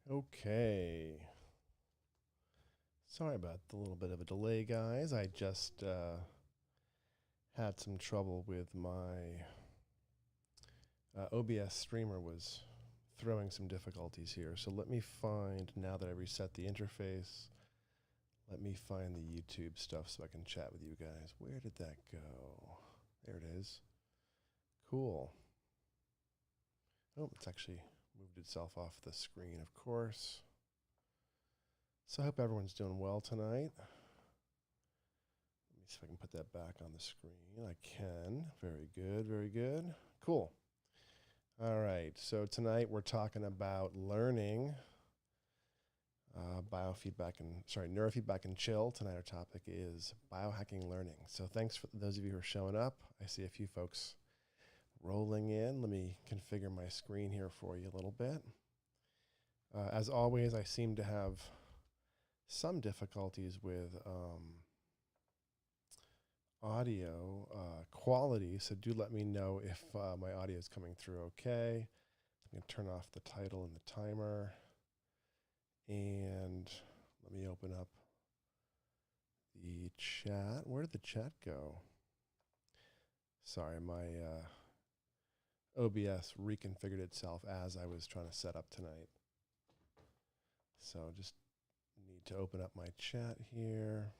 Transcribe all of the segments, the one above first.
Okay. Sorry about the little bit of a delay, guys. I just had some trouble with my OBS streamer was throwing some difficulties here. So let me find, now that I reset the interface, let me find the YouTube stuff so I can chat with you guys. Where did that go? There it is. Cool. Oh, it's actually moved itself off the screen, of course. So I hope everyone's doing well tonight. Let me see if I can put that back on the screen. I can. Very good, very good. Cool. All right, so tonight we're talking about learning neurofeedback and chill. Tonight our topic is biohacking learning. So thanks for those of you who are showing up. I see a few folks rolling in. Let me configure my screen here for you a little bit. As always, I seem to have some difficulties with audio quality, so do let me know if my audio is coming through okay. I'm going to turn off the title and the timer, and let me open up the chat. Where did the chat go? Sorry, my OBS reconfigured itself as I was trying to set up tonight. So just need to open up my chat here.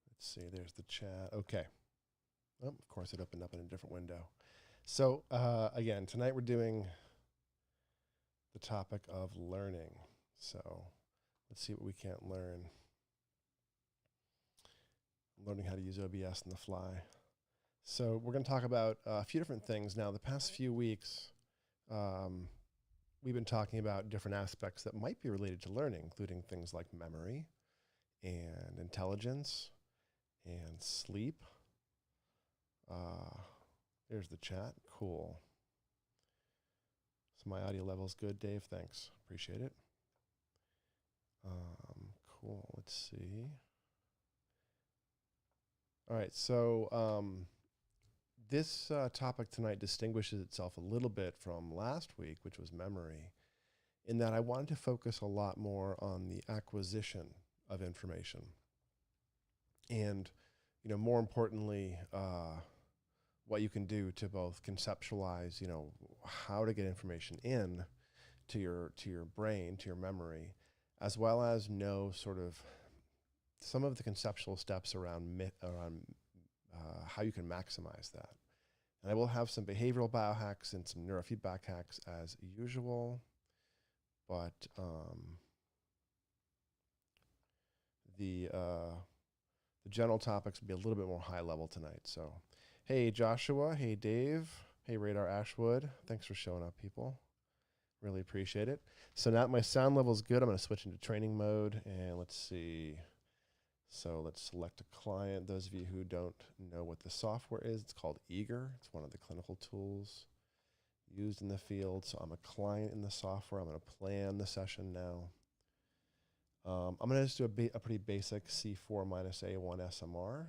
Let's see, there's the chat. Okay. Oh, of course, it opened up in a different window. So again, tonight we're doing the topic of learning. So let's see what we can't learn. Learning how to use OBS on the fly. So we're going to talk about a few different things. Now, the past few weeks, we've been talking about different aspects that might be related to learning, including things like memory and intelligence and sleep. There's the chat. Cool. So my audio level's good, Dave. Thanks. Appreciate it. Cool. Let's see. All right. So this topic tonight distinguishes itself a little bit from last week, which was memory, in that I wanted to focus a lot more on the acquisition of information. And, more importantly, what you can do to both conceptualize, how to get information in to your brain, to your memory, as well as know sort of some of the conceptual steps around how you can maximize that. And I will have some behavioral biohacks and some neurofeedback hacks as usual, but the general topics will be a little bit more high level tonight. So, hey Joshua, hey Dave, hey Radar Ashwood, thanks for showing up, people. Really appreciate it. So now that my sound level is good, I'm going to switch into training mode, and let's see. So let's select a client. Those of you who don't know what the software is, it's called Eager. It's one of the clinical tools used in the field. So I'm a client in the software. I'm going to plan the session now. I'm going to just do a pretty basic C4 minus A1 SMR.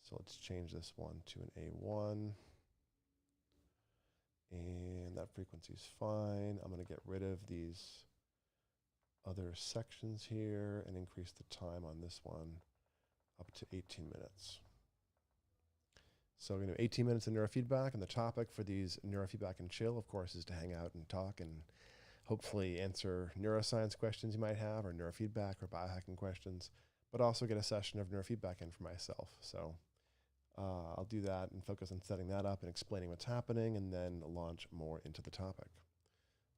So let's change this one to an A1. And that frequency is fine. I'm going to get rid of these other sections here and increase the time on this one up to 18 minutes. So we're going to do 18 minutes of neurofeedback, and the topic for these neurofeedback and chill, of course, is to hang out and talk and hopefully answer neuroscience questions you might have, or neurofeedback or biohacking questions, but also get a session of neurofeedback in for myself. So I'll do that and focus on setting that up and explaining what's happening, and then launch more into the topic.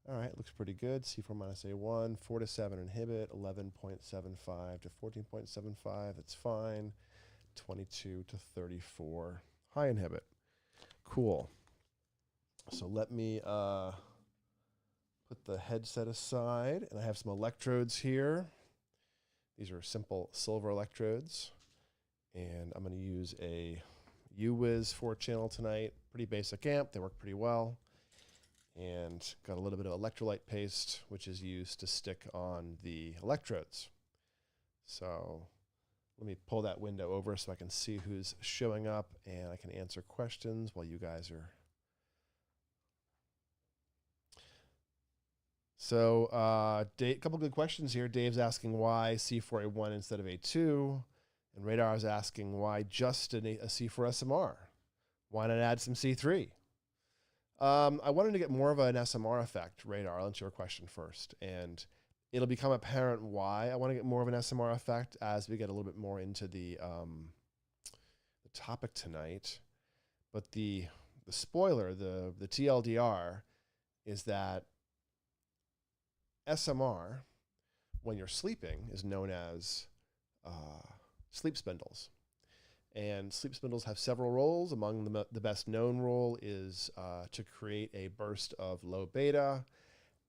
All right, looks pretty good. C4 minus A1, 4 to 7 inhibit, 11.75 to 14.75, that's fine. 22 to 34, high inhibit. Cool. So let me put the headset aside, and I have some electrodes here. These are simple silver electrodes, and I'm going to use a UWiz 4-channel tonight. Pretty basic amp, they work pretty well. And got a little bit of electrolyte paste, which is used to stick on the electrodes. So let me pull that window over so I can see who's showing up, and I can answer questions while you guys are So a couple good questions here. Dave's asking why C4A1 instead of A2. And Radar is asking why just a C4SMR? Why not add some C3? I wanted to get more of an SMR effect, Radar. I'll answer your question first. And it'll become apparent why I want to get more of an SMR effect as we get a little bit more into the topic tonight. But the spoiler, the TLDR, is that SMR, when you're sleeping, is known as sleep spindles. And sleep spindles have several roles. Among the best known role is to create a burst of low beta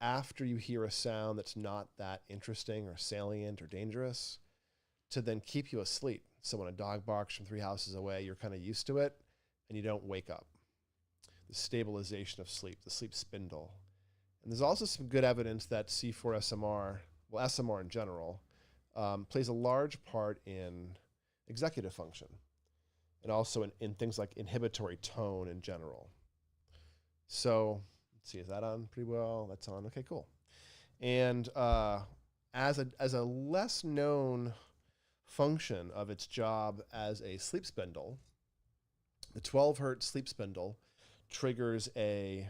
after you hear a sound that's not that interesting or salient or dangerous, to then keep you asleep. So when a dog barks from 3 houses away, you're kind of used to it and you don't wake up. The stabilization of sleep, the sleep spindle. And there's also some good evidence that C4SMR, well, SMR in general, plays a large part in executive function and also in things like inhibitory tone in general. So let's see, is that on pretty well? That's on. Okay, cool. And as a less known function of its job as a sleep spindle, the 12 hertz sleep spindle triggers a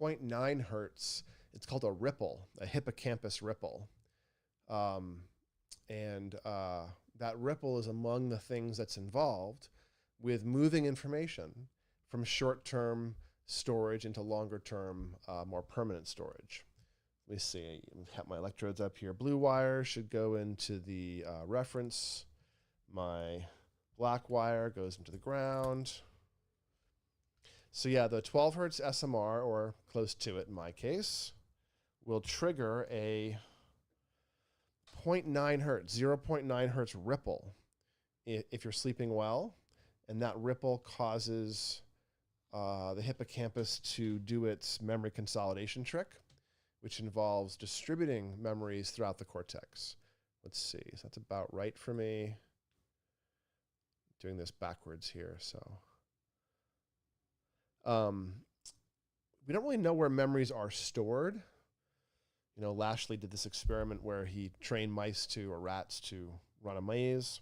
0.9 hertz. It's called a ripple, a hippocampus ripple. That ripple is among the things that's involved with moving information from short-term storage into longer-term, more permanent storage. Let me see, I have my electrodes up here. Blue wire should go into the reference. My black wire goes into the ground. So yeah, the 12 hertz SMR, or close to it in my case, will trigger a 0.9 hertz, 0.9 hertz ripple if you're sleeping well. And that ripple causes the hippocampus to do its memory consolidation trick, which involves distributing memories throughout the cortex. Let's see, so that's about right for me. Doing this backwards here, so. We don't really know where memories are stored. You know, Lashley did this experiment where he trained mice or rats to run a maze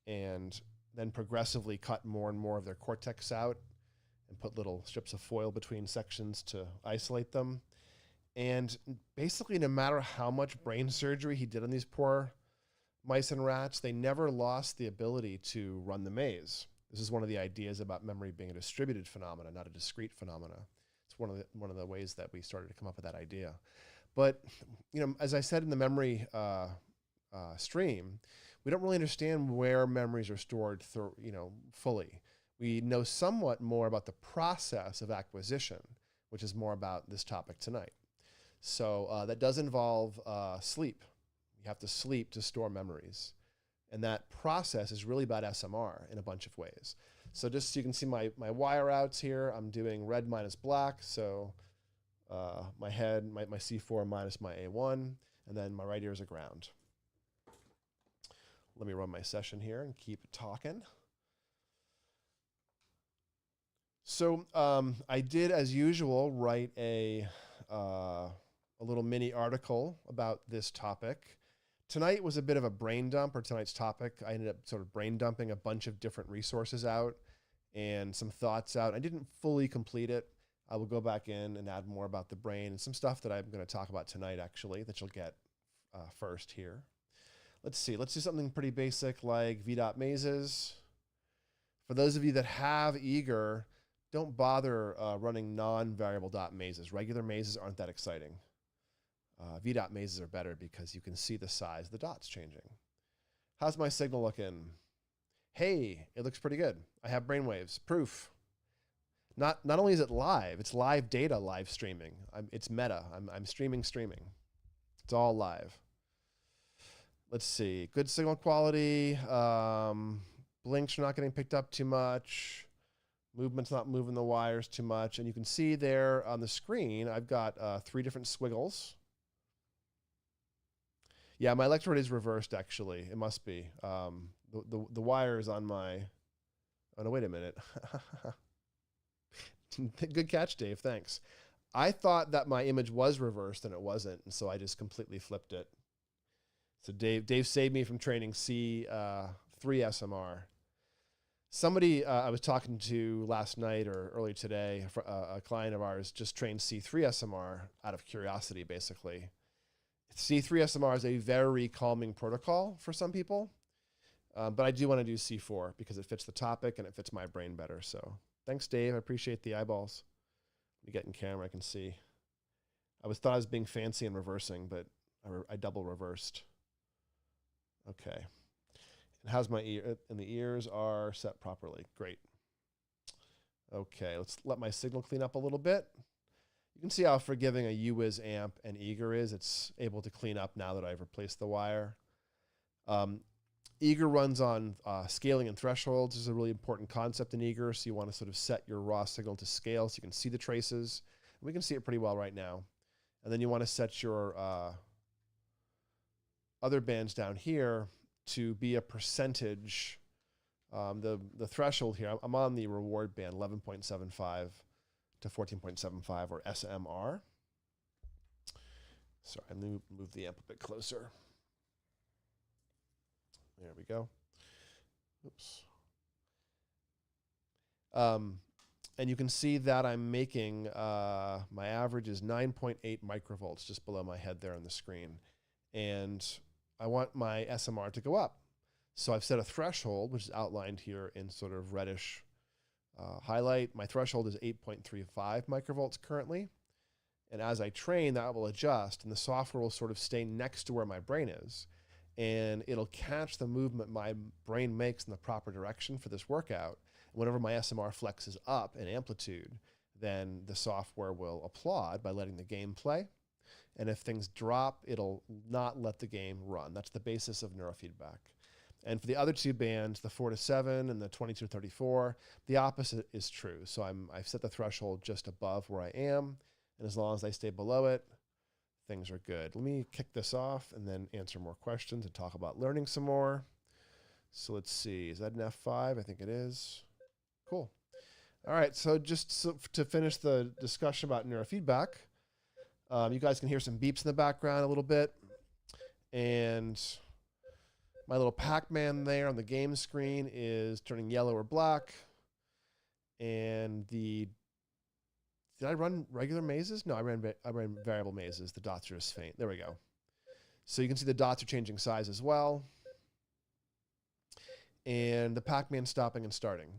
and then progressively cut more and more of their cortex out and put little strips of foil between sections to isolate them. And basically, no matter how much brain surgery he did on these poor mice and rats, they never lost the ability to run the maze. This is one of the ideas about memory being a distributed phenomena, not a discrete phenomena. It's one of the ways that we started to come up with that idea. But, you know, as I said in the memory stream, we don't really understand where memories are stored fully. We know somewhat more about the process of acquisition, which is more about this topic tonight. So that does involve sleep. You have to sleep to store memories. And that process is really about SMR in a bunch of ways. So just so you can see my wire outs here, I'm doing red minus black. So my head, my C4 minus my A1, and then my right ear is a ground. Let me run my session here and keep talking. So I did, as usual, write a little mini article about this topic. Tonight was a bit of a brain dump, or tonight's topic. I ended up sort of brain dumping a bunch of different resources out and some thoughts out. I didn't fully complete it. I will go back in and add more about the brain and some stuff that I'm going to talk about tonight, actually, that you'll get first here. Let's see. Let's do something pretty basic like V-dot mazes. For those of you that have Eager, don't bother running non-variable dot mazes. Regular mazes aren't that exciting. V-dot mazes are better because you can see the size of the dots changing. How's my signal looking? Hey, it looks pretty good. I have brainwaves. Proof. Not only is it live, it's live data live streaming. It's meta. I'm streaming. It's all live. Let's see. Good signal quality. Blinks are not getting picked up too much. Movement's not moving the wires too much. And you can see there on the screen, I've got 3 different squiggles. Yeah, my electrode is reversed, actually. It must be. The wire is on my... Oh, no, wait a minute. Good catch, Dave. Thanks. I thought that my image was reversed and it wasn't, and so I just completely flipped it. So Dave saved me from training C3 SMR. Somebody I was talking to last night or early today, a client of ours, just trained C3 SMR out of curiosity, basically. C3 SMR is a very calming protocol for some people, but I do want to do C4 because it fits the topic and it fits my brain better. So thanks, Dave. I appreciate the eyeballs. Let me get in camera. I can see. Thought I was being fancy and reversing, but I double reversed. Okay. And how's my ear? And the ears are set properly. Great. Okay, let's let my signal clean up a little bit. You can see how forgiving a UWiz amp and Eager is. It's able to clean up now that I've replaced the wire. Eager runs on scaling and thresholds. This is a really important concept in Eager. So you want to sort of set your raw signal to scale so you can see the traces. We can see it pretty well right now. And then you want to set your other bands down here to be a percentage. The threshold here, I'm on the reward band, 11.75 to 14.75, or SMR. Sorry, I'm going to move the amp a bit closer. There we go. Oops. And you can see that I'm making, my average is 9.8 microvolts just below my head there on the screen. And I want my SMR to go up. So I've set a threshold, which is outlined here in sort of reddish highlight. My threshold is 8.35 microvolts currently. And as I train, that will adjust, and the software will sort of stay next to where my brain is. And it'll catch the movement my brain makes in the proper direction for this workout. And whenever my SMR flexes up in amplitude, then the software will applaud by letting the game play. And if things drop, it'll not let the game run. That's the basis of neurofeedback. And for the other two bands, the 4 to 7 and the 22 to 34, the opposite is true. So I've set the threshold just above where I am. And as long as I stay below it, things are good. Let me kick this off and then answer more questions and talk about learning some more. So let's see, is that an F5? I think it is. Cool. All right, so just to finish the discussion about neurofeedback, you guys can hear some beeps in the background a little bit. And my little Pac-Man there on the game screen is turning yellow or black. And did I run regular mazes? No, I ran variable mazes. The dots are just faint. There we go. So you can see the dots are changing size as well. And the Pac-Man stopping and starting.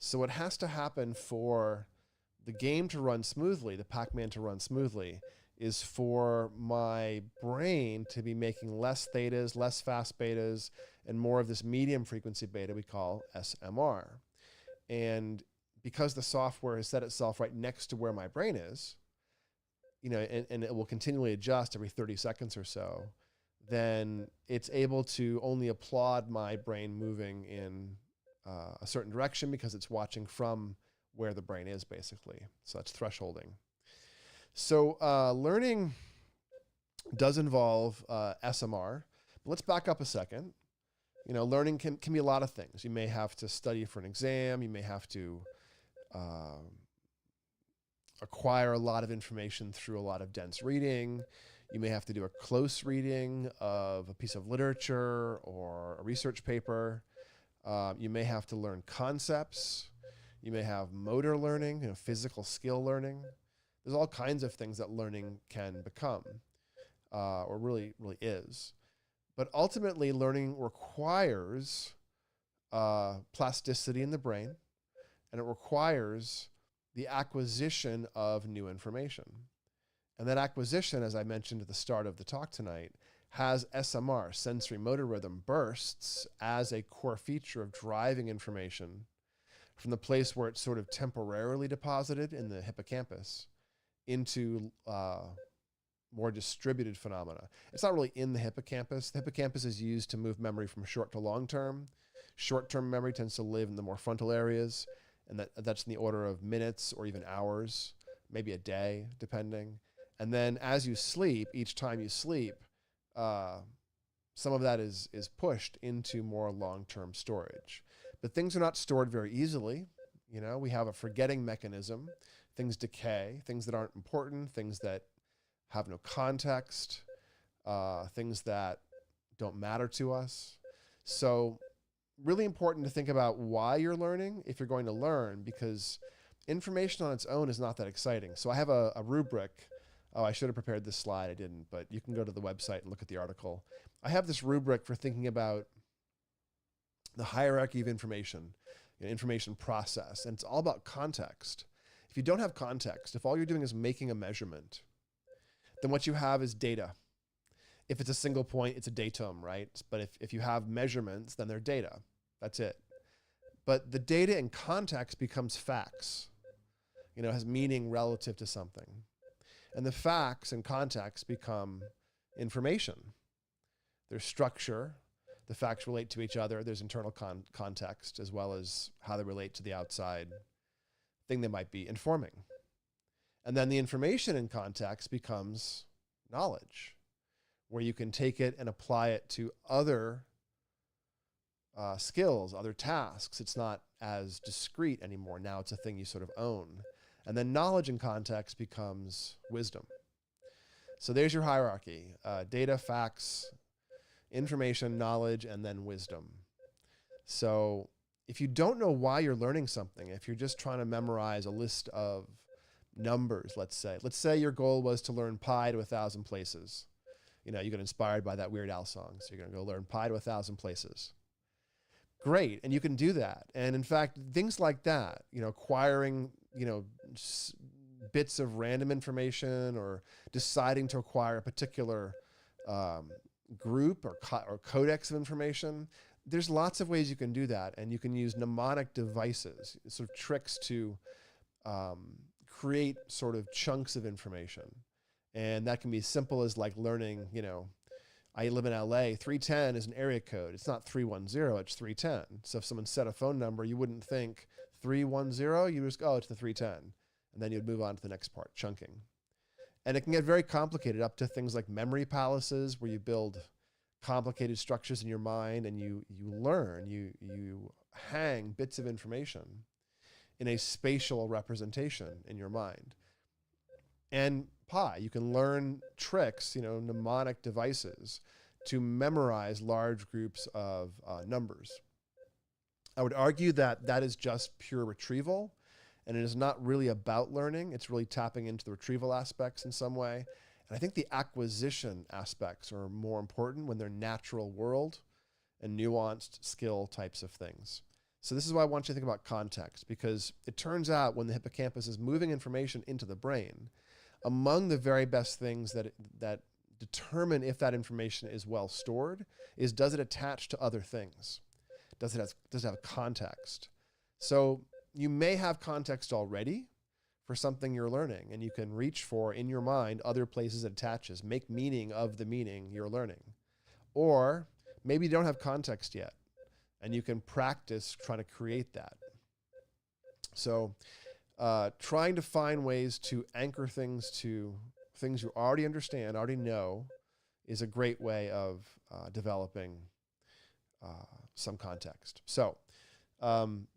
So what has to happen for the game to run smoothly, the Pac-Man to run smoothly, is for my brain to be making less thetas, less fast betas, and more of this medium frequency beta we call SMR. And because the software has set itself right next to where my brain is, and it will continually adjust every 30 seconds or so, then it's able to only applaud my brain moving in a certain direction because it's watching from where the brain is, basically. So that's thresholding. So learning does involve SMR, but let's back up a second. Learning can be a lot of things. You may have to study for an exam. You may have to acquire a lot of information through a lot of dense reading. You may have to do a close reading of a piece of literature or a research paper. You may have to learn concepts. You may have motor learning, physical skill learning. There's all kinds of things that learning can become, or really, really is. But ultimately, learning requires plasticity in the brain, and it requires the acquisition of new information. And that acquisition, as I mentioned at the start of the talk tonight, has SMR, sensory motor rhythm bursts, as a core feature of driving information from the place where it's sort of temporarily deposited in the hippocampus into more distributed phenomena. It's not really in the hippocampus. The hippocampus is used to move memory from short to long term. Short-term memory tends to live in the more frontal areas, and that's in the order of minutes or even hours, maybe a day, depending. And then as you sleep, each time you sleep, some of that is pushed into more long-term storage. But things are not stored very easily. We have a forgetting mechanism. Things decay, things that aren't important, things that have no context, things that don't matter to us. So really important to think about why you're learning if you're going to learn, because information on its own is not that exciting. So I have a rubric. Oh, I should have prepared this slide. I didn't, but you can go to the website and look at the article. I have this rubric for thinking about the hierarchy of information, information process, and it's all about context. If you don't have context, if all you're doing is making a measurement, then what you have is data. If it's a single point, it's a datum, right? But if you have measurements, then they're data. That's it. But the data in context becomes facts. Has meaning relative to something. And the facts and context become information. There's structure. The facts relate to each other. There's internal context, as well as how they relate to the outside thing they might be informing. And then the information in context becomes knowledge, where you can take it and apply it to other skills, other tasks. It's not as discrete anymore. Now it's a thing you sort of own. And then knowledge in context becomes wisdom. So there's your hierarchy: data, facts, information, knowledge, and then wisdom. So if you don't know why you're learning something, if you're just trying to memorize a list of numbers, let's say your goal was to learn pi to 1,000 places. You got inspired by that Weird Al song. So you're going to go learn pi to 1,000 places. Great. And you can do that. And in fact, things like that, acquiring, bits of random information, or deciding to acquire a particular group or codex of information, there's lots of ways you can do that. And you can use mnemonic devices, sort of tricks to create sort of chunks of information. And that can be simple as like learning, I live in LA, 310 is an area code. It's not 310, it's 310. So if someone said a phone number, you wouldn't think 310, you just go, oh, it's the 310. And then you'd move on to the next part, chunking. And it can get very complicated, up to things like memory palaces, where you build complicated structures in your mind and you learn, you hang bits of information in a spatial representation in your mind. And pi, you can learn tricks, mnemonic devices to memorize large groups of numbers. I would argue that that is just pure retrieval, and it is not really about learning. It's really tapping into the retrieval aspects in some way. And I think the acquisition aspects are more important when they're natural world and nuanced skill types of things. So this is why I want you to think about context, because it turns out when the hippocampus is moving information into the brain, among the very best things that determine if that information is well stored is, does it attach to other things? Does it have context? So you may have context already for something you're learning, and you can reach for in your mind other places it attaches, make meaning of the meaning you're learning. Or maybe you don't have context yet, and you can practice trying to create that. So trying to find ways to anchor things to things you already understand, already know, is a great way of developing some context. So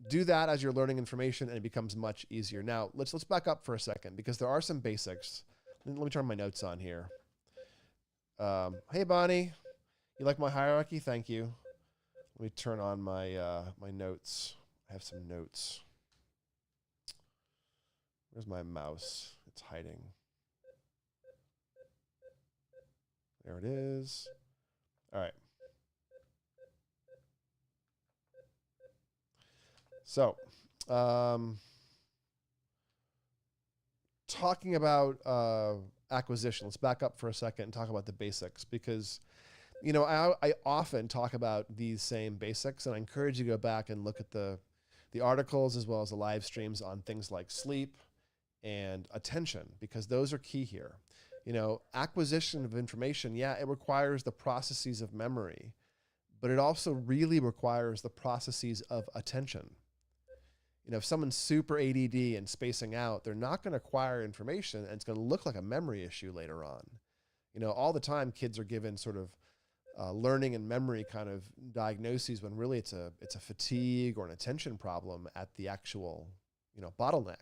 do that as you're learning information, and it becomes much easier. Now, let's back up for a second, because there are some basics. Let me turn my notes on here. Hey, Bonnie, you like my hierarchy? Thank you. Let me turn on my my notes. I have some notes. Where's my mouse? It's hiding. There it is. All right. So, talking about acquisition, let's back up for a second and talk about the basics, because, I often talk about these same basics, and I encourage you to go back and look at the articles as well as the live streams on things like sleep and attention, because those are key here. Acquisition of information, yeah, it requires the processes of memory, but it also really requires the processes of attention. If someone's super ADD and spacing out, they're not going to acquire information, and it's going to look like a memory issue later on. All the time kids are given sort of learning and memory kind of diagnoses, when really it's a fatigue or an attention problem at the actual bottleneck.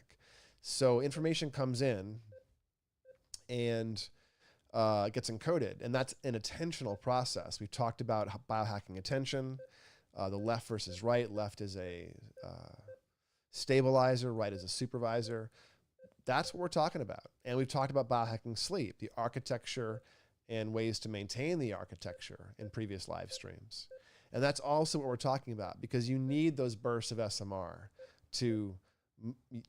So information comes in and gets encoded, and that's an attentional process. We've talked about biohacking attention, the left versus right. Left is a stabilizer, right is a supervisor. That's what we're talking about. And we've talked about biohacking sleep, the architecture and ways to maintain the architecture in previous live streams. And that's also what we're talking about, because you need those bursts of SMR to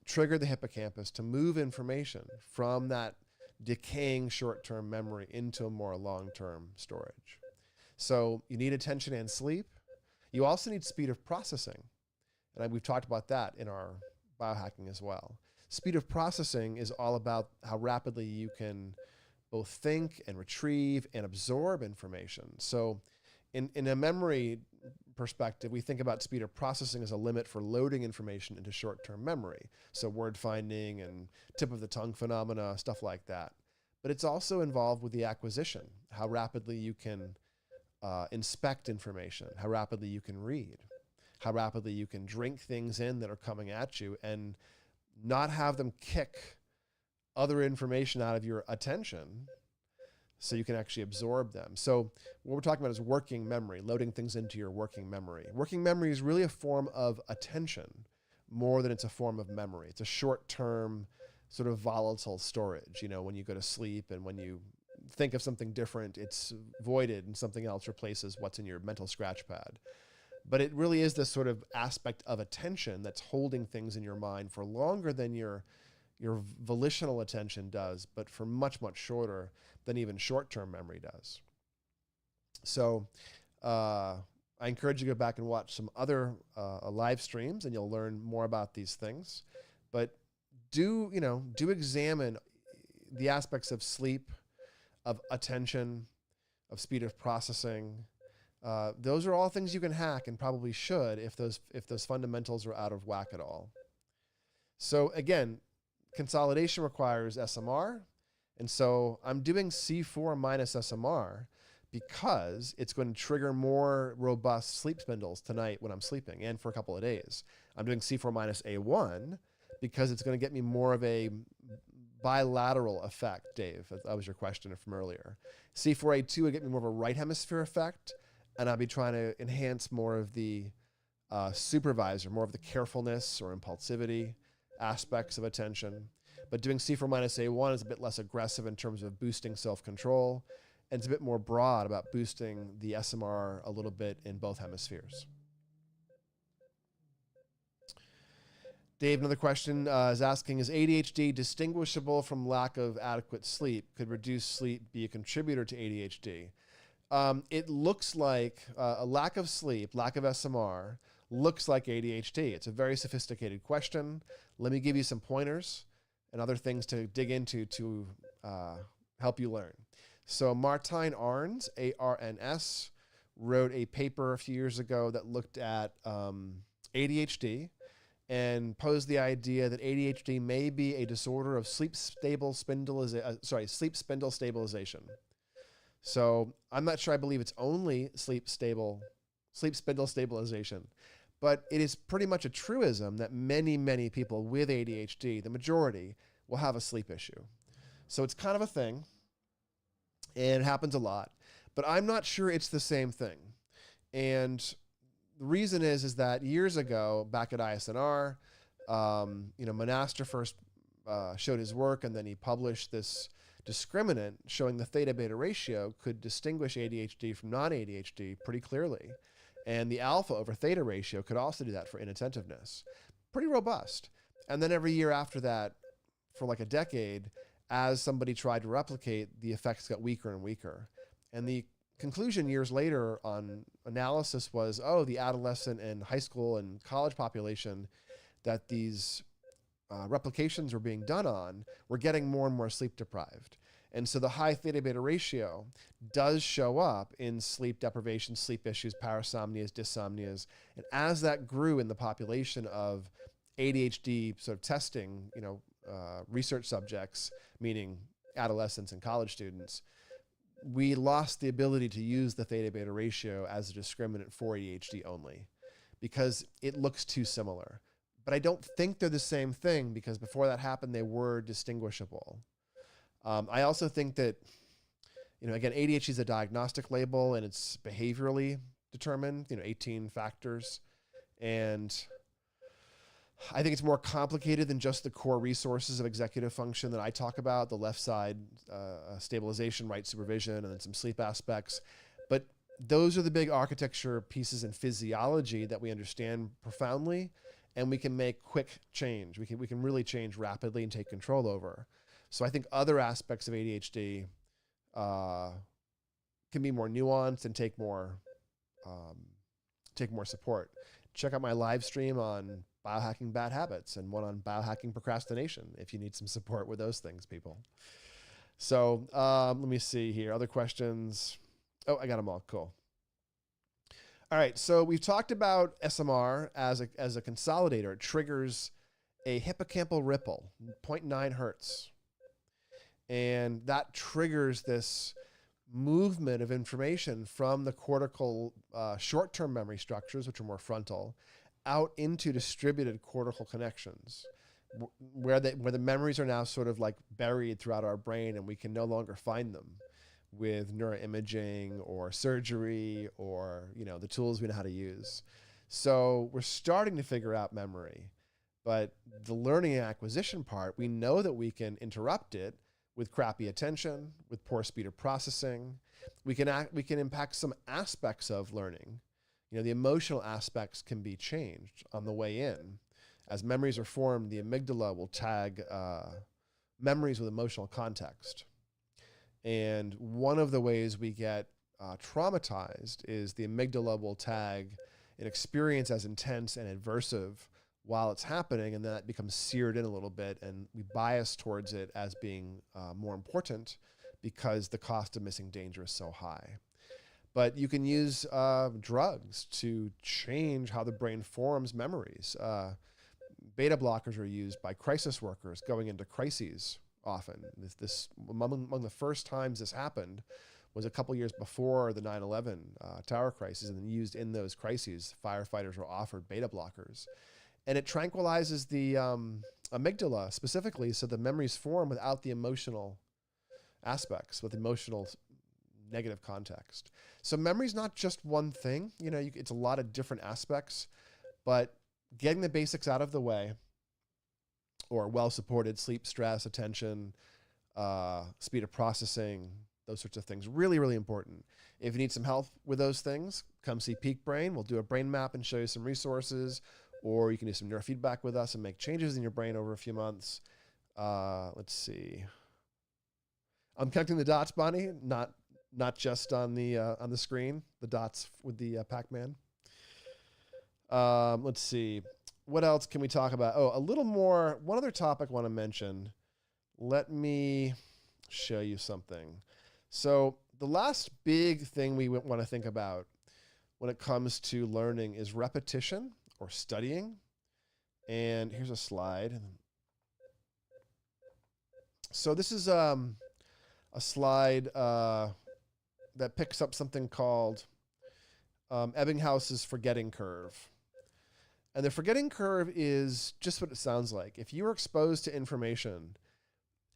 trigger the hippocampus to move information from that decaying short-term memory into a more long-term storage. So you need attention and sleep. You also need speed of processing. And we've talked about that in our biohacking as well. Speed of processing is all about how rapidly you can both think and retrieve and absorb information. So in a memory perspective, we think about speed of processing as a limit for loading information into short-term memory. So word finding and tip of the tongue phenomena, stuff like that. But it's also involved with the acquisition, how rapidly you can inspect information, how rapidly you can read, how rapidly you can drink things in that are coming at you and not have them kick other information out of your attention so you can actually absorb them. So what we're talking about is working memory, loading things into your working memory. Working memory is really a form of attention more than it's a form of memory. It's a short-term sort of volatile storage. When you go to sleep and when you think of something different, it's voided and something else replaces what's in your mental scratch pad. But it really is this sort of aspect of attention that's holding things in your mind for longer than your volitional attention does, but for much, much shorter than even short-term memory does. So I encourage you to go back and watch some other live streams, and you'll learn more about these things. But do examine the aspects of sleep, of attention, of speed of processing. Those are all things you can hack and probably should if those fundamentals are out of whack at all. So again, consolidation requires SMR. And so I'm doing C4 minus SMR because it's going to trigger more robust sleep spindles tonight when I'm sleeping and for a couple of days. I'm doing C4 minus A1 because it's going to get me more of a bilateral effect, Dave. That was your question from earlier. C4A2 would get me more of a right hemisphere effect, and I'll be trying to enhance more of the supervisor, more of the carefulness or impulsivity aspects of attention. But doing C4 minus A1 is a bit less aggressive in terms of boosting self-control, and it's a bit more broad about boosting the SMR a little bit in both hemispheres. Dave, another question is asking, is ADHD distinguishable from lack of adequate sleep? Could reduced sleep be a contributor to ADHD? It looks like a lack of sleep, lack of SMR, looks like ADHD. It's a very sophisticated question. Let me give you some pointers and other things to dig into to help you learn. So Martijn Arns, A-R-N-S, wrote a paper a few years ago that looked at ADHD and posed the idea that ADHD may be a disorder of sleep spindle stabilization. So I'm not sure I believe it's only sleep spindle stabilization, but it is pretty much a truism that many, many people with ADHD, the majority, will have a sleep issue. So it's kind of a thing, and it happens a lot, but I'm not sure it's the same thing. And the reason is that years ago, back at ISNR, Monaster first showed his work, and then he published this discriminant showing the theta-beta ratio could distinguish ADHD from non-ADHD pretty clearly. And the alpha over theta ratio could also do that for inattentiveness. Pretty robust. And then every year after that, for like a decade, as somebody tried to replicate, the effects got weaker and weaker. And the conclusion years later on analysis was, the adolescent and high school and college population that these replications were being done on were getting more and more sleep deprived. And so the high theta-beta ratio does show up in sleep deprivation, sleep issues, parasomnias, dysomnias. And as that grew in the population of ADHD sort of testing, research subjects, meaning adolescents and college students, we lost the ability to use the theta-beta ratio as a discriminant for ADHD only because it looks too similar. but I don't think they're the same thing because before that happened, they were distinguishable. I also think that, again, ADHD is a diagnostic label and it's behaviorally determined, 18 factors. And I think it's more complicated than just the core resources of executive function that I talk about, the left side, stabilization, right supervision, and then some sleep aspects. But those are the big architecture pieces in physiology that we understand profoundly, and we can make quick change. We can really change rapidly and take control over. So I think other aspects of ADHD can be more nuanced and take more support. Check out my live stream on biohacking bad habits and one on biohacking procrastination if you need some support with those things, people. So let me see here. Other questions? Oh, I got them all. Cool. All right. So we've talked about SMR as a consolidator. It triggers a hippocampal ripple, 0.9 hertz. And that triggers this movement of information from the cortical short-term memory structures, which are more frontal, out into distributed cortical connections, where the memories are now sort of like buried throughout our brain, and we can no longer find them with neuroimaging or surgery or the tools we know how to use. So we're starting to figure out memory, but the learning and acquisition part, we know that we can interrupt it with crappy attention, with poor speed of processing. We can impact some aspects of learning. The emotional aspects can be changed on the way in. As memories are formed, the amygdala will tag memories with emotional context. And one of the ways we get traumatized is the amygdala will tag an experience as intense and adversive while it's happening, and then that becomes seared in a little bit, and we bias towards it as being more important because the cost of missing danger is so high. But you can use drugs to change how the brain forms memories. Beta blockers are used by crisis workers going into crises often. This among the first times this happened was a couple years before the 9/11 tower crisis, and then used in those crises, firefighters were offered beta blockers. And it tranquilizes the amygdala specifically, so the memories form without the emotional aspects, with emotional negative context. So memory is not just one thing. It's a lot of different aspects, but getting the basics out of the way, or well-supported sleep, stress, attention, speed of processing, those sorts of things, really, really important. If you need some help with those things, come see Peak Brain. We'll do a brain map and show you some resources, or you can do some neurofeedback with us and make changes in your brain over a few months. Let's see. I'm connecting the dots, Bonnie, not just on the screen, the dots with the Pac-Man. Let's see. What else can we talk about? Oh, a little more. One other topic I want to mention. Let me show you something. So the last big thing we want to think about when it comes to learning is repetition or studying. And here's a slide. So this is a slide that picks up something called Ebbinghaus's forgetting curve. And the forgetting curve is just what it sounds like. If you are exposed to information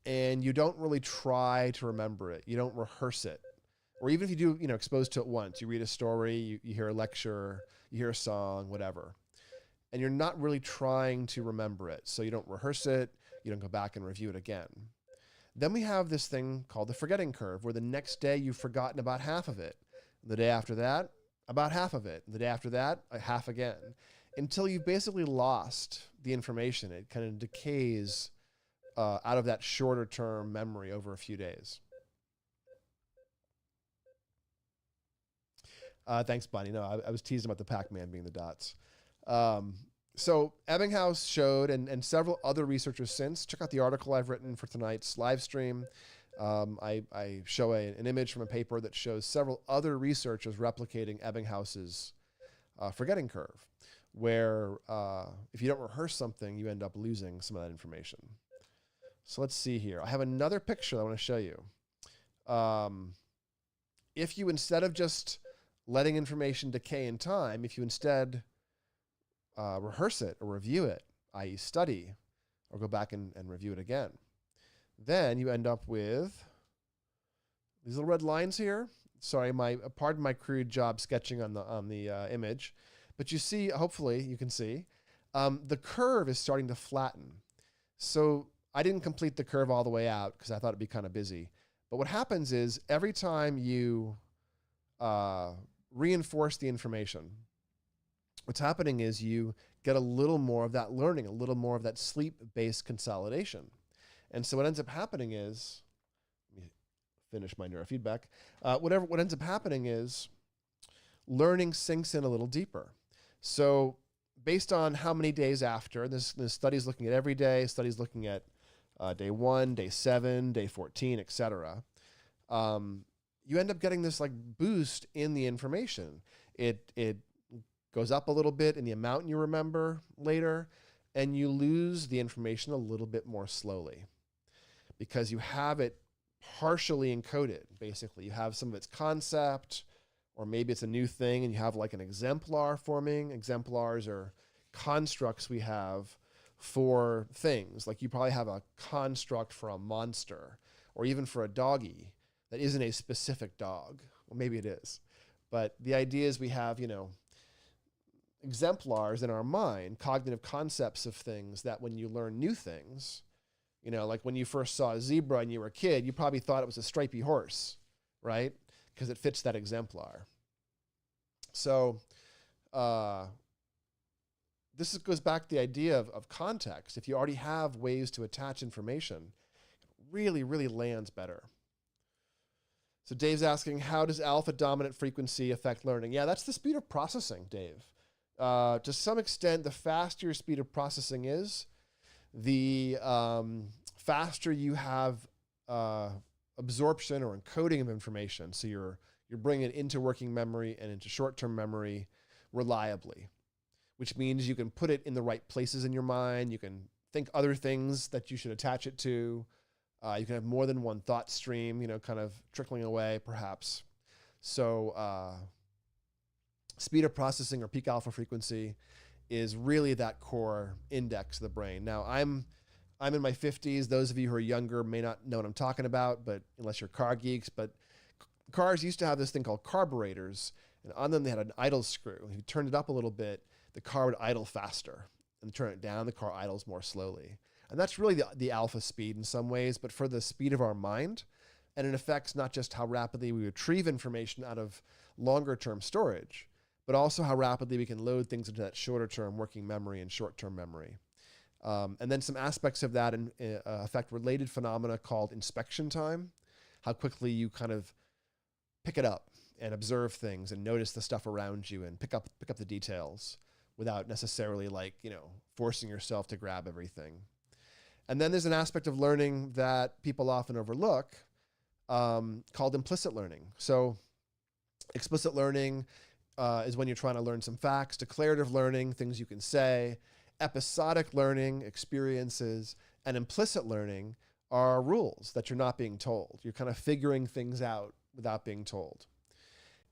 and you don't really try to remember it, you don't rehearse it, or even if you do, exposed to it once, you read a story, you hear a lecture, you hear a song, whatever, and you're not really trying to remember it, so you don't rehearse it, you don't go back and review it again. Then we have this thing called the forgetting curve, where the next day you've forgotten about half of it. The day after that, about half of it. The day after that, half again. Until you've basically lost the information. It kind of decays out of that shorter term memory over a few days. Thanks, Bonnie. No, I was teasing about the Pac-Man being the dots. So Ebbinghaus showed, and several other researchers since, check out the article I've written for tonight's live stream. I show an image from a paper that shows several other researchers replicating Ebbinghaus's forgetting curve, where if you don't rehearse something, you end up losing some of that information. So let's see here. I have another picture I want to show you. If you, instead of just letting information decay in time, if you instead rehearse it or review it, i.e. study, or go back and review it again. Then you end up with these little red lines here. Sorry, pardon my crude job sketching on the image, but you see, hopefully you can see, the curve is starting to flatten. So I didn't complete the curve all the way out because I thought it'd be kind of busy. But what happens is every time you reinforce the information, what's happening is you get a little more of that learning, a little more of that sleep-based consolidation. And so what ends up happening is, let me finish my neurofeedback. What ends up happening is learning sinks in a little deeper. So based on how many days after, this study's looking at every day, study's looking at day 1, day 7, day 14, etc. You end up getting this like boost in the information. It goes up a little bit in the amount you remember later, and you lose the information a little bit more slowly because you have it partially encoded. Basically, you have some of its concept, or maybe it's a new thing and you have like an exemplar forming. Exemplars are constructs we have for things. Like you probably have a construct for a monster or even for a doggy that isn't a specific dog. Well, maybe it is. But the idea is we have, exemplars in our mind, cognitive concepts of things that when you learn new things, like when you first saw a zebra and you were a kid, you probably thought it was a stripy horse, right? Because it fits that exemplar. So this goes back to the idea of context. If you already have ways to attach information, it really, really lands better. So Dave's asking, how does alpha dominant frequency affect learning? Yeah, that's the speed of processing, Dave. To some extent, the faster your speed of processing is, the faster you have absorption or encoding of information. So you're bringing it into working memory and into short-term memory reliably, which means you can put it in the right places in your mind. You can think other things that you should attach it to. You can have more than one thought stream, kind of trickling away perhaps. So speed of processing or peak alpha frequency is really that core index of the brain. Now I'm in my 50s. Those of you who are younger may not know what I'm talking about, but unless you're car geeks, but cars used to have this thing called carburetors, and on them they had an idle screw. If you turned it up a little bit, the car would idle faster, and turn it down, the car idles more slowly. And that's really the alpha speed in some ways, but for the speed of our mind, and it affects not just how rapidly we retrieve information out of longer term storage, but also how rapidly we can load things into that shorter term working memory and short-term memory. And then some aspects of that affect related phenomena called inspection time, how quickly you kind of pick it up and observe things and notice the stuff around you and pick up the details without necessarily forcing yourself to grab everything. And then there's an aspect of learning that people often overlook called implicit learning. So explicit learning is when you're trying to learn some facts. Declarative learning, things you can say. Episodic learning, experiences. And implicit learning are rules that you're not being told. You're kind of figuring things out without being told.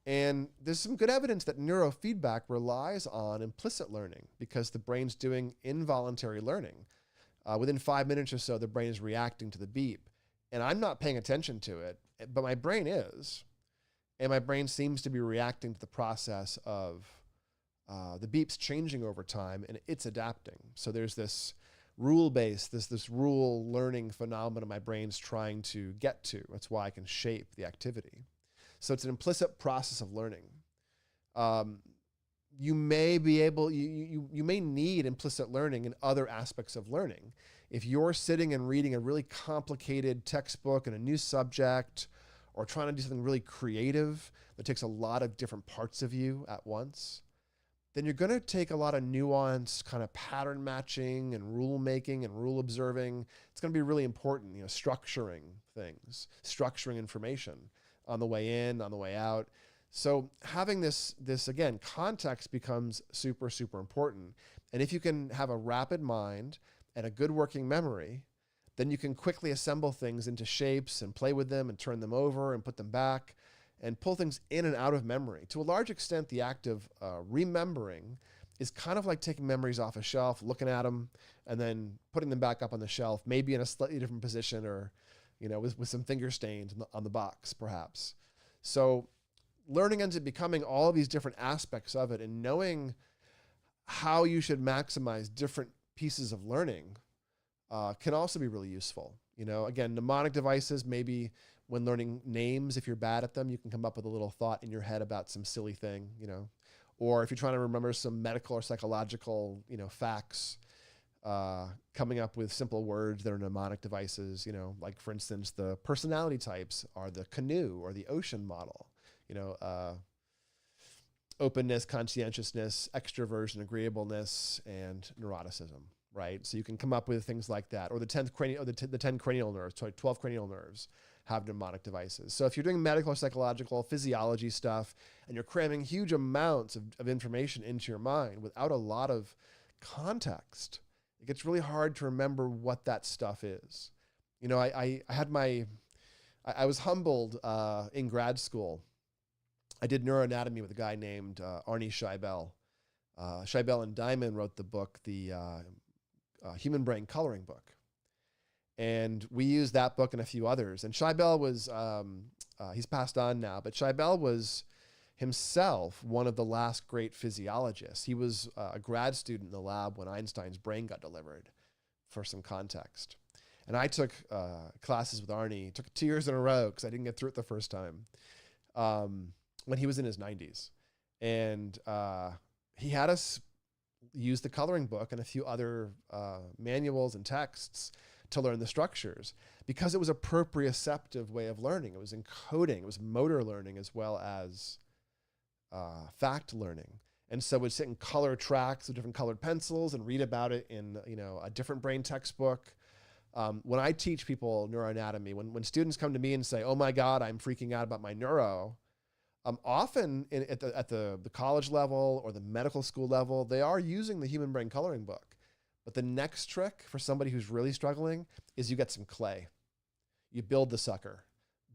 And there's some good evidence that neurofeedback relies on implicit learning because the brain's doing involuntary learning. Within 5 minutes or so, the brain is reacting to the beep. And I'm not paying attention to it, but my brain is. And my brain seems to be reacting to the process of the beeps changing over time, and it's adapting. So there's this rule-based, this rule learning phenomenon my brain's trying to get to. That's why I can shape the activity. So it's an implicit process of learning. You may be able, you may need implicit learning in other aspects of learning. If you're sitting and reading a really complicated textbook and a new subject, or trying to do something really creative that takes a lot of different parts of you at once, then you're going to take a lot of nuance, kind of pattern matching and rule making and rule observing. It's going to be really important, structuring things, structuring information on the way in, on the way out. So having this again, context becomes super, super important. And if you can have a rapid mind and a good working memory, then you can quickly assemble things into shapes and play with them and turn them over and put them back and pull things in and out of memory. To a large extent, the act of remembering is kind of like taking memories off a shelf, looking at them, and then putting them back up on the shelf, maybe in a slightly different position, or, with some finger stains on the box, perhaps. So learning ends up becoming all of these different aspects of it, and knowing how you should maximize different pieces of learning can also be really useful. Again, mnemonic devices, maybe when learning names, if you're bad at them, you can come up with a little thought in your head about some silly thing, or if you're trying to remember some medical or psychological, facts, coming up with simple words that are mnemonic devices, like for instance, the personality types are the canoe or the ocean model, openness, conscientiousness, extroversion, agreeableness, and neuroticism, right? So you can come up with things like that, or the 10 cranial nerves, 12 cranial nerves have mnemonic devices. So if you're doing medical or psychological physiology stuff and you're cramming huge amounts of information into your mind without a lot of context, it gets really hard to remember what that stuff is. I was humbled in grad school. I did neuroanatomy with a guy named Arnie Scheibel. Scheibel and Diamond wrote the book, the Human Brain Coloring Book. And we used that book and a few others. And Scheibel was, he's passed on now, but Scheibel was himself one of the last great physiologists. He was a grad student in the lab when Einstein's brain got delivered, for some context. And I took classes with Arnie, took 2 years in a row because I didn't get through it the first time, when he was in his 90s. And he had us use the coloring book and a few other manuals and texts to learn the structures, because it was a proprioceptive way of learning. It was encoding, it was motor learning as well as fact learning. And so we'd sit in color tracks with different colored pencils and read about it in a different brain textbook. When I teach people neuroanatomy, when students come to me and say, oh my God, I'm freaking out about my neuro, often at the college level or the medical school level, they are using the Human Brain Coloring Book. But the next trick for somebody who's really struggling is you get some clay. You build the sucker.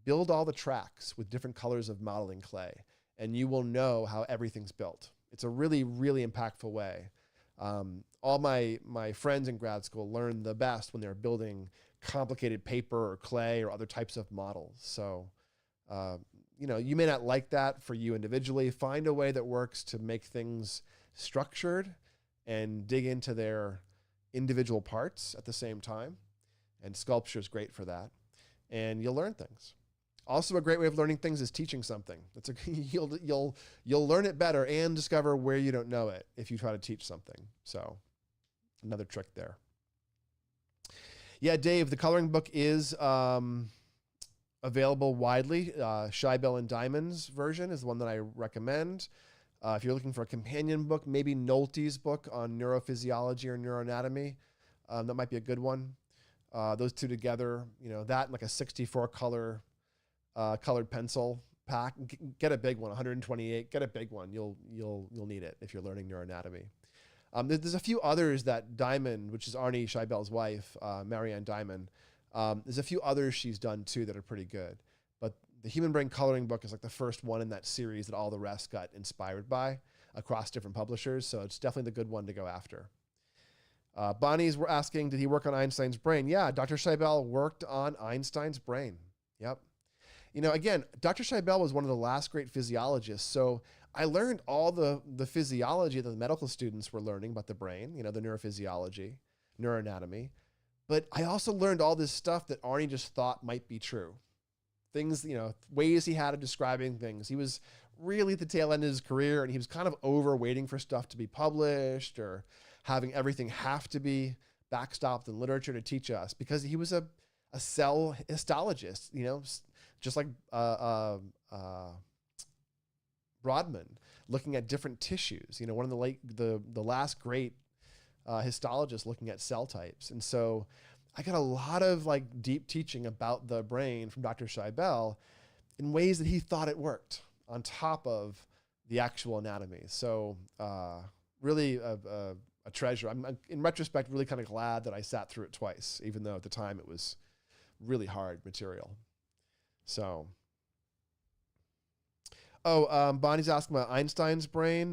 Build all the tracks with different colors of modeling clay, and you will know how everything's built. It's a really, really impactful way. All my friends in grad school learned the best when they're building complicated paper or clay or other types of models. So, you may not like that for you individually. Find a way that works to make things structured and dig into their individual parts at the same time. And sculpture is great for that. And you'll learn things. Also, a great way of learning things is teaching something. You'll learn it better and discover where you don't know it if you try to teach something. So, another trick there. Yeah, Dave, the coloring book is available widely. Scheibel and Diamond's version is the one that I recommend. If you're looking for a companion book, maybe Nolte's book on neurophysiology or neuroanatomy, that might be a good one. Those two together, that and like a 64 color colored pencil pack. Get a big one, 128. Get a big one. You'll need it if you're learning neuroanatomy. There's a few others that Diamond, which is Arnie Scheibel's wife, Marianne Diamond. There's a few others she's done too that are pretty good. But the Human Brain Coloring Book is like the first one in that series that all the rest got inspired by across different publishers. So it's definitely the good one to go after. Bonnie's were asking, did he work on Einstein's brain? Yeah, Dr. Scheibel worked on Einstein's brain. Yep. Again, Dr. Scheibel was one of the last great physiologists. So I learned all the physiology that the medical students were learning about the brain, the neurophysiology, neuroanatomy. But I also learned all this stuff that Arnie just thought might be true. Things, ways he had of describing things. He was really at the tail end of his career, and he was kind of over waiting for stuff to be published or having everything have to be backstopped in literature to teach us, because he was a cell histologist, just like Brodmann, looking at different tissues. One of the last great histologists looking at cell types. And so I got a lot of deep teaching about the brain from Dr. Scheibel in ways that he thought it worked on top of the actual anatomy. So really a treasure. I'm in retrospect really kind of glad that I sat through it twice, even though at the time it was really hard material. So, Bonnie's asking about Einstein's brain.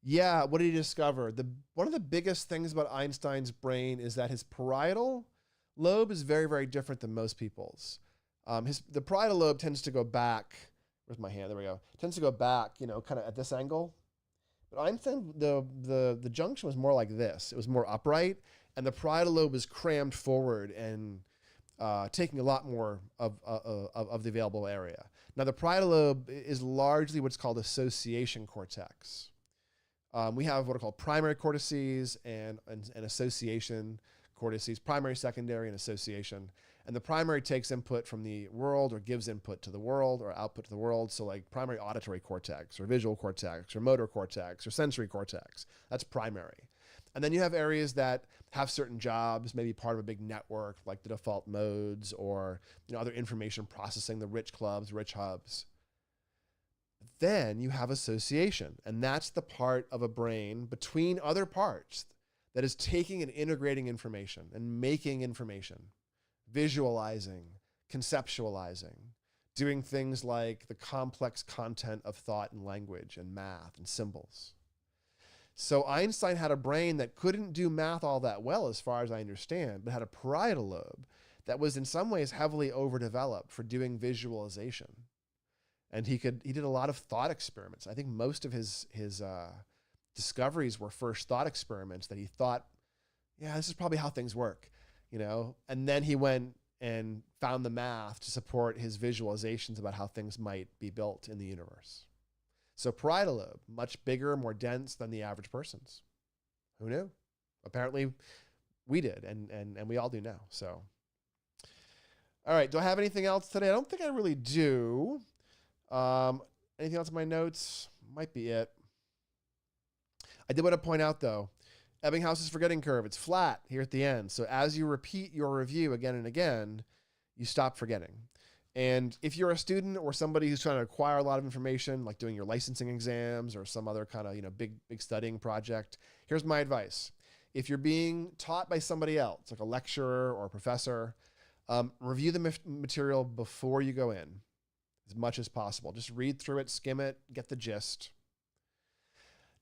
Yeah, what did he discover? One of the biggest things about Einstein's brain is that his parietal lobe is very, very different than most people's. The parietal lobe tends to go back. Where's my hand? There we go. Tends to go back, kind of at this angle. But Einstein, the junction was more like this. It was more upright, and the parietal lobe is crammed forward and taking a lot more of the available area. Now, the parietal lobe is largely what's called association cortex. We have what are called primary cortices and association cortices, primary, secondary, and association. And the primary takes input from the world or gives input to the world or output to the world. So like primary auditory cortex or visual cortex or motor cortex or sensory cortex, that's primary. And then you have areas that have certain jobs, maybe part of a big network like the default modes or other information processing, the rich clubs, rich hubs. Then you have association, and that's the part of a brain between other parts that is taking and integrating information and making information, visualizing, conceptualizing, doing things like the complex content of thought and language and math and symbols. So Einstein had a brain that couldn't do math all that well, as far as I understand, but had a parietal lobe that was in some ways heavily overdeveloped for doing visualization. And he did a lot of thought experiments. I think most of his discoveries were first thought experiments that he thought, yeah, this is probably how things work, And then he went and found the math to support his visualizations about how things might be built in the universe. So parietal lobe, much bigger, more dense than the average person's. Who knew? Apparently we did, and we all do now. So, all right, do I have anything else today? I don't think I really do. Anything else in my notes? Might be it. I did want to point out, though, Ebbinghaus's forgetting curve. It's flat here at the end. So as you repeat your review again and again, you stop forgetting. And if you're a student or somebody who's trying to acquire a lot of information, like doing your licensing exams or some other kind of big studying project, here's my advice. If you're being taught by somebody else, like a lecturer or a professor, review the material before you go in as much as possible. Just read through it, skim it, get the gist.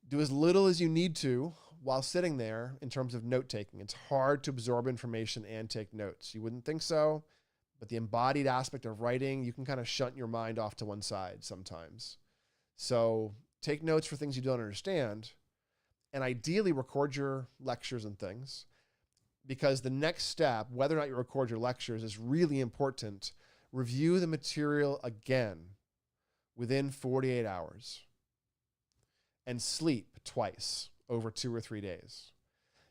Do as little as you need to while sitting there in terms of note taking. It's hard to absorb information and take notes. You wouldn't think so. But the embodied aspect of writing, you can kind of shunt your mind off to one side sometimes. So take notes for things you don't understand, and ideally record your lectures and things, because the next step, whether or not you record your lectures, is really important. Review the material again within 48 hours and sleep twice over 2 or 3 days.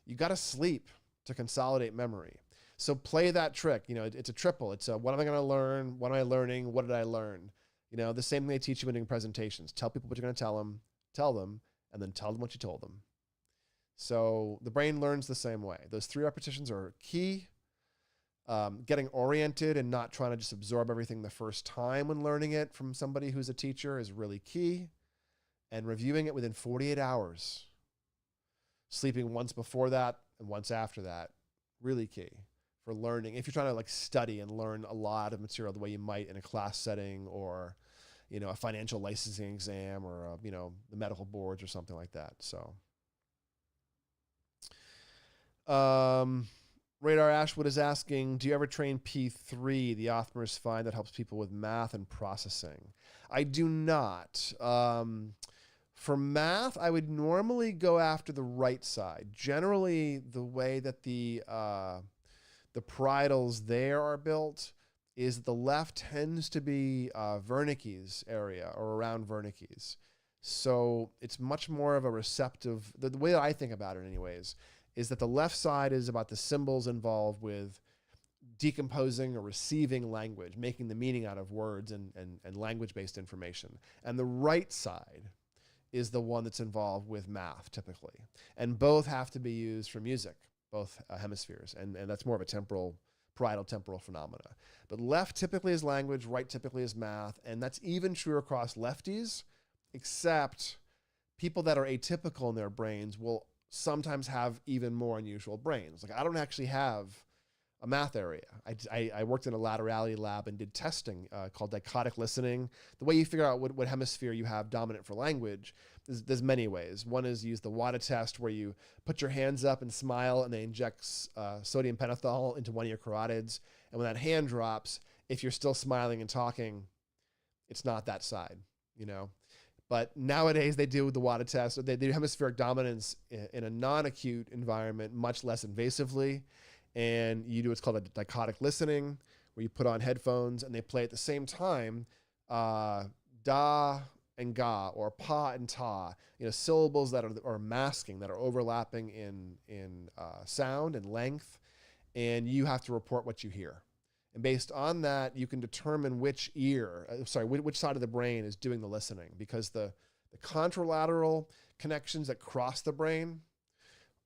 You got to sleep to consolidate memory. So play that trick. It's a triple. It's what am I going to learn? What am I learning? What did I learn? The same thing they teach you when doing presentations. Tell people what you're going to tell them, and then tell them what you told them. So the brain learns the same way. Those 3 repetitions are key. Getting oriented and not trying to just absorb everything the first time when learning it from somebody who's a teacher is really key. And reviewing it within 48 hours. Sleeping once before that and once after that, really key for learning. If you're trying to study and learn a lot of material the way you might in a class setting or, a financial licensing exam or, the medical boards or something like that. So, Radar Ashwood is asking, do you ever train P3, the Othmers find that helps people with math and processing? I do not. For math, I would normally go after the right side. Generally, the way that the parietals there are built is that the left tends to be Wernicke's area or around Wernicke's. So it's much more of a receptive, the way that I think about it anyways, is that the left side is about the symbols involved with decomposing or receiving language, making the meaning out of words and language-based information. And the right side is the one that's involved with math typically. And both have to be used for music, both hemispheres. And that's more of a parietal temporal phenomena. But left typically is language, right typically is math. And that's even true across lefties, except people that are atypical in their brains will sometimes have even more unusual brains. Like I don't actually have a math area. I worked in a laterality lab and did testing called dichotic listening. The way you figure out what hemisphere you have dominant for language, there's many ways. One is use the WADA test, where you put your hands up and smile, and they inject sodium pentothal into one of your carotids. And when that hand drops, if you're still smiling and talking, it's not that side, you know. But nowadays they do the WADA test, or they do hemispheric dominance in a non-acute environment, much less invasively. And you do what's called a dichotic listening, where you put on headphones and they play at the same time, da and ga, or pa and ta, you know, syllables that are masking, that are overlapping in sound and length, and you have to report what you hear. And based on that, you can determine which which side of the brain is doing the listening, because the contralateral connections that cross the brain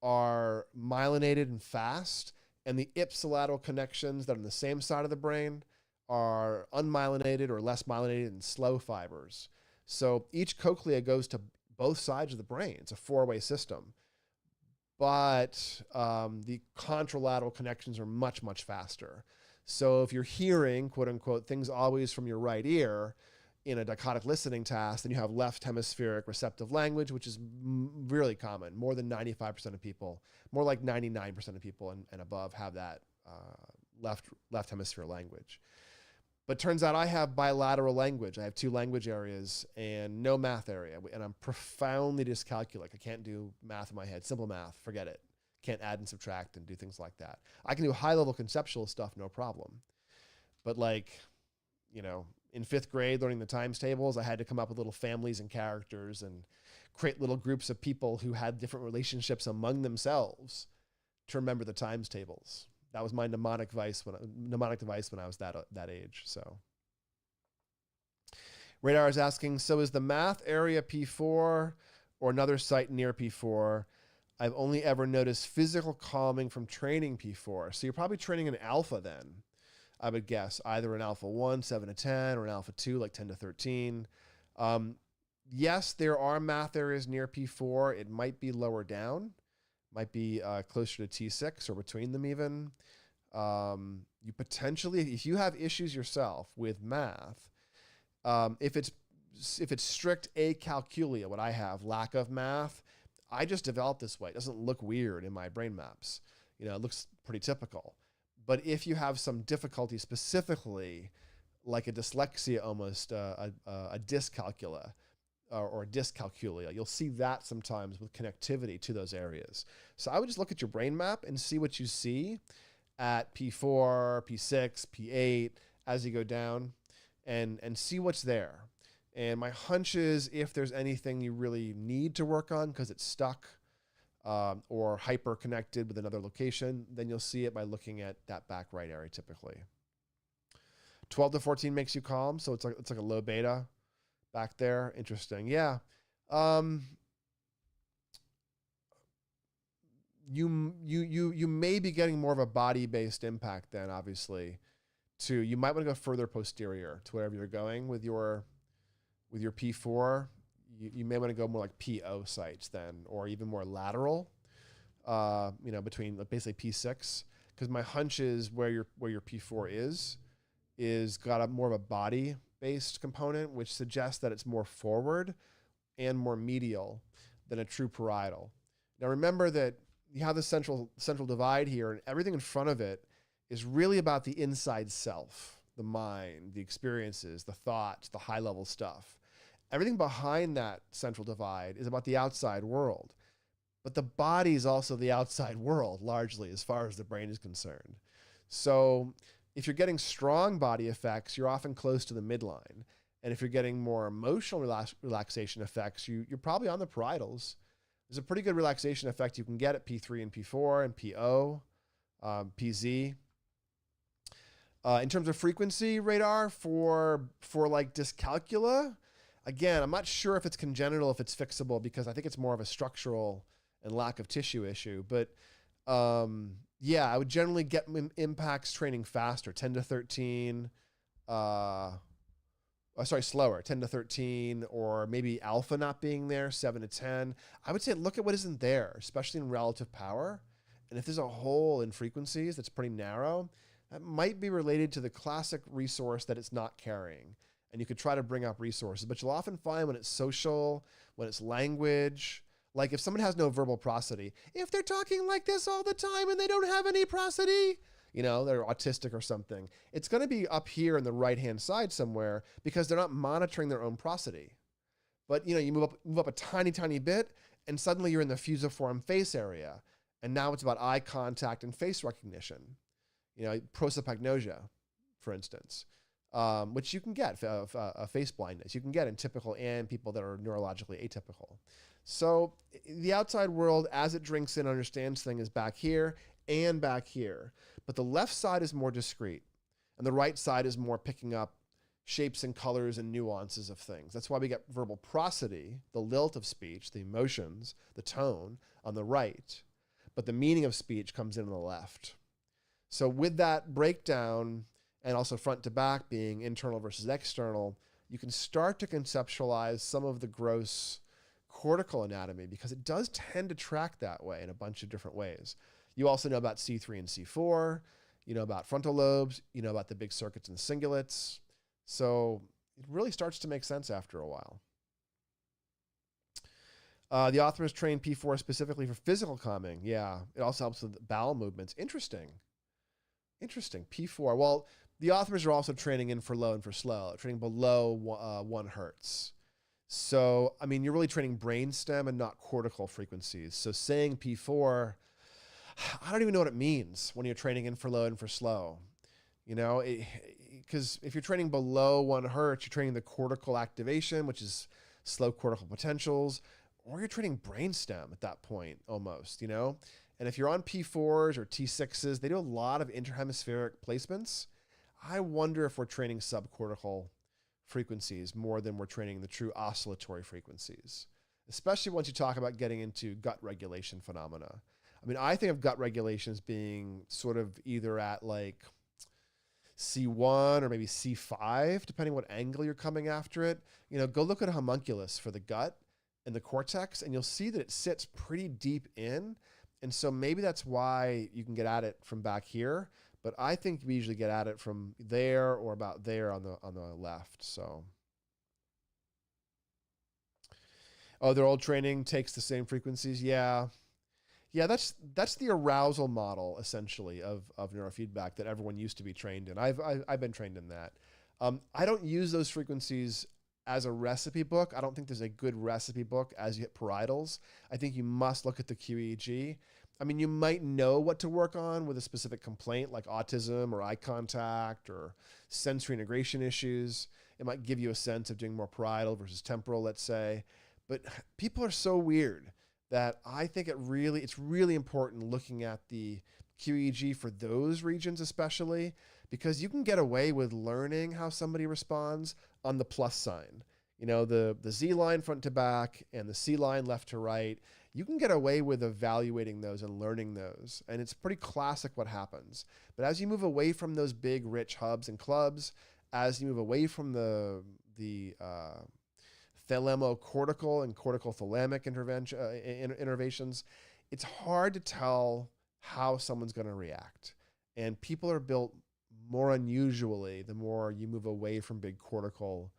are myelinated and fast, and the ipsilateral connections that are on the same side of the brain are unmyelinated or less myelinated and slow fibers. So each cochlea goes to both sides of the brain. It's a four-way system. But the contralateral connections are much, much faster. So if you're hearing, quote unquote, things always from your right ear in a dichotic listening task, then you have left hemispheric receptive language, which is really common. More than 95% of people, more like 99% of people and above have that left hemisphere language. But turns out I have bilateral language. I have two language areas and no math area. And I'm profoundly dyscalculic. I can't do math in my head. Simple math, forget it. Can't add and subtract and do things like that. I can do high level conceptual stuff, no problem. But like, you know, in 5th grade, learning the times tables, I had to come up with little families and characters and create little groups of people who had different relationships among themselves to remember the times tables. That was my mnemonic device when I was that age. So Radar is asking, so is the math area P4 or another site near P4? I've only ever noticed physical calming from training P4. So you're probably training an alpha then, I would guess, either an alpha 1, 7 to 10, or an alpha 2, like 10 to 13. Yes, there are math areas near P4. It might be lower down, might be closer to T6 or between them even. You potentially, if you have issues yourself with math, if it's strict acalculia, what I have, lack of math, I just developed this way. It doesn't look weird in my brain maps. You know, it looks pretty typical. But if you have some difficulty specifically, like a dyslexia almost, a dyscalculia or dyscalculia, you'll see that sometimes with connectivity to those areas. So I would just look at your brain map and see what you see at P4, P6, P8 as you go down and see what's there. And my hunch is if there's anything you really need to work on because it's stuck or hyper connected with another location, then you'll see it by looking at that back right area typically. 12 to 14 makes you calm, so it's like a low beta back there. Interesting. Yeah. You may be getting more of a body-based impact then, obviously. You might want to go further posterior to wherever you're going with your P4. You may want to go more like PO sites then, or even more lateral, between basically P6. Because my hunch is where your P4 is got a more of a body-based component, which suggests that it's more forward and more medial than a true parietal. Now remember that you have the central divide here, and everything in front of it is really about the inside self, the mind, the experiences, the thoughts, the high-level stuff. Everything behind that central divide is about the outside world. But the body is also the outside world, largely, as far as the brain is concerned. So if you're getting strong body effects, you're often close to the midline. And if you're getting more emotional relaxation effects, you're probably on the parietals. There's a pretty good relaxation effect you can get at P3 and P4 and PO, PZ. In terms of frequency, Radar, for like dyscalculia, again, I'm not sure if it's congenital, if it's fixable, because I think it's more of a structural and lack of tissue issue. But yeah, I would generally get impacts training faster, 10 to 13, slower, 10 to 13, or maybe alpha not being there, 7 to 10. I would say look at what isn't there, especially in relative power, And if there's a hole in frequencies that's pretty narrow, that might be related to the classic resource that it's not carrying. And you could try to bring up resources, but you'll often find when it's social, when it's language, like if someone has no verbal prosody, if they're talking like this all the time and they don't have any prosody, they're autistic or something, it's going to be up here in the right-hand side somewhere because they're not monitoring their own prosody. But, you move up a tiny, tiny bit and suddenly you're in the fusiform face area. And now it's about eye contact and face recognition. Prosopagnosia, for instance, which you can get, face blindness. You can get in typical and people that are neurologically atypical. So the outside world, as it drinks in, understands things, is back here and back here. But the left side is more discrete, and the right side is more picking up shapes and colors and nuances of things. That's why we get verbal prosody, the lilt of speech, the emotions, the tone on the right, but the meaning of speech comes in on the left. So with that breakdown, and also front to back being internal versus external, you can start to conceptualize some of the gross cortical anatomy because it does tend to track that way in a bunch of different ways. You also know about C3 and C4, you know about frontal lobes, you know about the big circuits and cingulates. So it really starts to make sense after a while. The authors trained P4 specifically for physical calming. Yeah, it also helps with bowel movements. Interesting. P4. Well, the authors are also training in for low and for slow, training below 1 hertz. So, you're really training brainstem and not cortical frequencies. So saying P4, I don't even know what it means when you're training in for low and for slow. Because if you're training below 1 hertz, you're training the cortical activation, which is slow cortical potentials, or you're training brainstem at that point almost, And if you're on P4s or T6s, they do a lot of interhemispheric placements. I wonder if we're training subcortical frequencies more than we're training the true oscillatory frequencies, especially once you talk about getting into gut regulation phenomena. I think of gut regulation as being sort of either at like C1 or maybe C5, depending what angle you're coming after it. Go look at a homunculus for the gut and the cortex, and you'll see that it sits pretty deep in. And so maybe that's why you can get at it from back here, but I think we usually get at it from there or about there on the left. So, their old training takes the same frequencies. Yeah, that's the arousal model essentially of neurofeedback that everyone used to be trained in. I've been trained in that. I don't use those frequencies as a recipe book. I don't think there's a good recipe book as you hit parietals. I think you must look at the QEEG. You might know what to work on with a specific complaint like autism or eye contact or sensory integration issues. It might give you a sense of doing more parietal versus temporal, let's say. But people are so weird that I think it's really important looking at the QEEG for those regions especially, because you can get away with learning how somebody responds on the plus sign. The Z line front to back and the C line left to right. You can get away with evaluating those and learning those. And it's pretty classic what happens. But as you move away from those big, rich hubs and clubs, as you move away from the thalamocortical and cortical thalamic innervations, it's hard to tell how someone's going to react. And people are built more unusually the more you move away from big cortical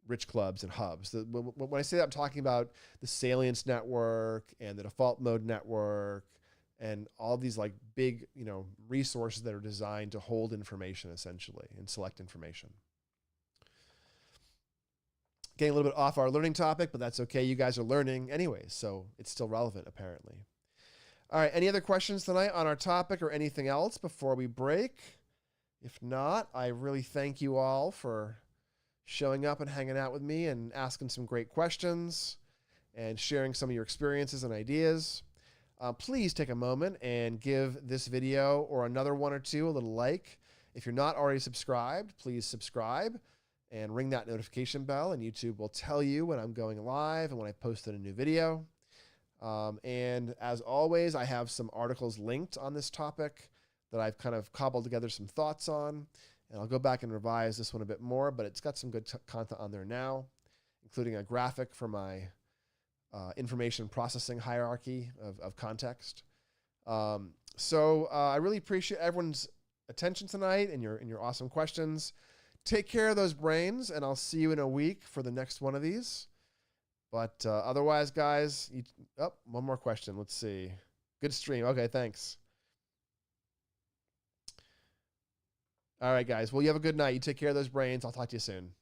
rich clubs and hubs. When I say that, I'm talking about the salience network and the default mode network and all these like big, resources that are designed to hold information essentially and select information. Getting a little bit off our learning topic, but that's okay. You guys are learning anyway, so it's still relevant apparently. All right, any other questions tonight on our topic or anything else before we break? If not, I really thank you all for showing up and hanging out with me and asking some great questions and sharing some of your experiences and ideas. Please take a moment and give this video or another one or two a little like. If you're not already subscribed, please subscribe and ring that notification bell, and YouTube will tell you when I'm going live and when I posted a new video. And as always, I have some articles linked on this topic that I've kind of cobbled together some thoughts on. And I'll go back and revise this one a bit more, but it's got some good content on there now, including a graphic for my information processing hierarchy of context. So I really appreciate everyone's attention tonight and your awesome questions. Take care of those brains, and I'll see you in a week for the next one of these. But otherwise, guys, one more question. Let's see. Good stream. Okay, thanks. All right, guys. Well, you have a good night. You take care of those brains. I'll talk to you soon.